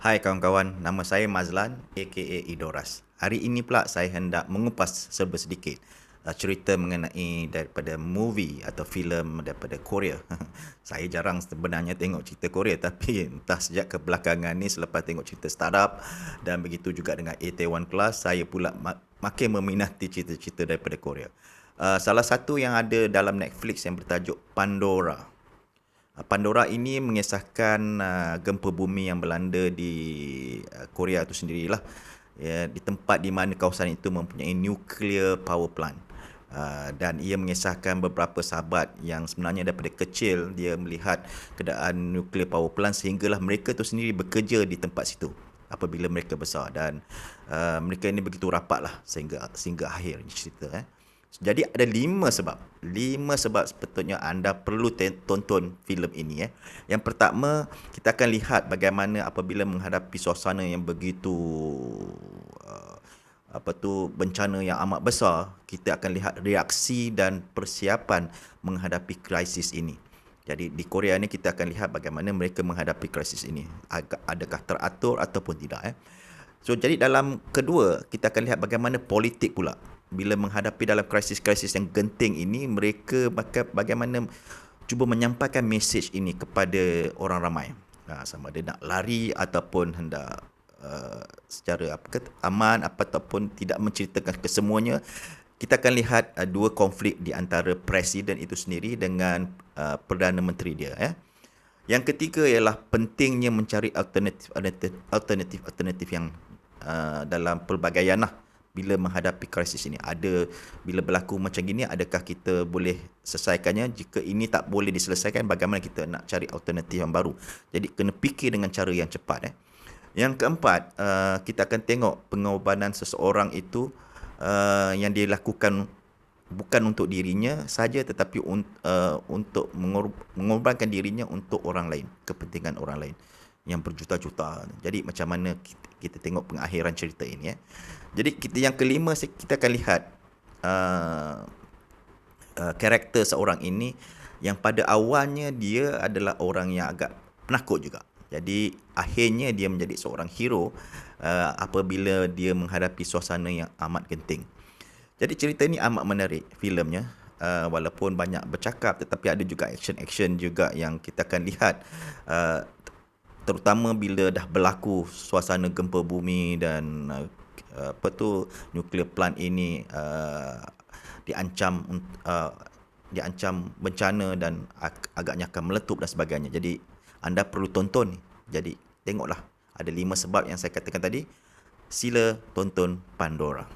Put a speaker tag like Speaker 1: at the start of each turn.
Speaker 1: Hai kawan-kawan, nama saya Mazlan aka Idoras. Hari ini pula saya hendak mengupas serba sedikit cerita mengenai daripada movie atau filem daripada Korea. Saya jarang sebenarnya tengok cerita Korea, tapi entah sejak kebelakangan ni selepas tengok cerita Startup dan begitu juga dengan Itaewon Class, saya pula makin meminati cerita-cerita daripada Korea. Salah satu yang ada dalam Netflix yang bertajuk Pandora. Pandora ini mengisahkan gempa bumi yang melanda di Korea itu sendirilah. Ya, di tempat di mana kawasan itu mempunyai nuclear power plant. Dan ia mengisahkan beberapa sahabat yang sebenarnya daripada kecil dia melihat keadaan nuclear power plant sehinggalah mereka itu sendiri bekerja di tempat situ apabila mereka besar, dan mereka ini begitu rapatlah sehingga akhir cerita. Jadi ada 5 sebab sepatutnya anda perlu tonton filem ini. Yang pertama, kita akan lihat bagaimana apabila menghadapi suasana yang begitu bencana yang amat besar, kita akan lihat reaksi dan persiapan menghadapi krisis ini. Jadi di Korea ni kita akan lihat bagaimana mereka menghadapi krisis ini. Adakah teratur ataupun tidak. So jadi dalam kedua, kita akan lihat bagaimana politik pula bila menghadapi dalam krisis-krisis yang genting ini, mereka bagaimana cuba menyampaikan mesej ini kepada orang ramai. Sama ada nak lari ataupun hendak secara aman ataupun tidak menceritakan kesemuanya. Kita akan lihat dua konflik di antara presiden itu sendiri dengan Perdana Menteri dia. Yang ketiga ialah pentingnya mencari alternatif yang dalam pelbagaian bila menghadapi krisis ini. Bila berlaku macam gini, adakah kita boleh selesaikannya? Jika ini tak boleh diselesaikan, bagaimana kita nak cari alternatif yang baru? Jadi kena fikir dengan cara yang cepat. Yang keempat, kita akan tengok pengorbanan seseorang itu yang dia lakukan bukan untuk dirinya saja, tetapi untuk mengorbankan dirinya untuk orang lain, kepentingan orang lain yang berjuta-juta. Jadi macam mana kita tengok pengakhiran cerita ini. Jadi yang kelima, kita akan lihat karakter seorang ini yang pada awalnya dia adalah orang yang agak penakut juga. Jadi akhirnya dia menjadi seorang hero apabila dia menghadapi suasana yang amat genting. Jadi cerita ini amat menarik filemnya. Walaupun banyak bercakap, tetapi ada juga action-action juga yang kita akan lihat. Terutama bila dah berlaku suasana gempa bumi dan nuclear plant ini diancam bencana dan agaknya akan meletup dan sebagainya. Jadi anda perlu tonton ni. Jadi tengoklah, ada 5 sebab yang saya katakan tadi. Sila tonton Pandora.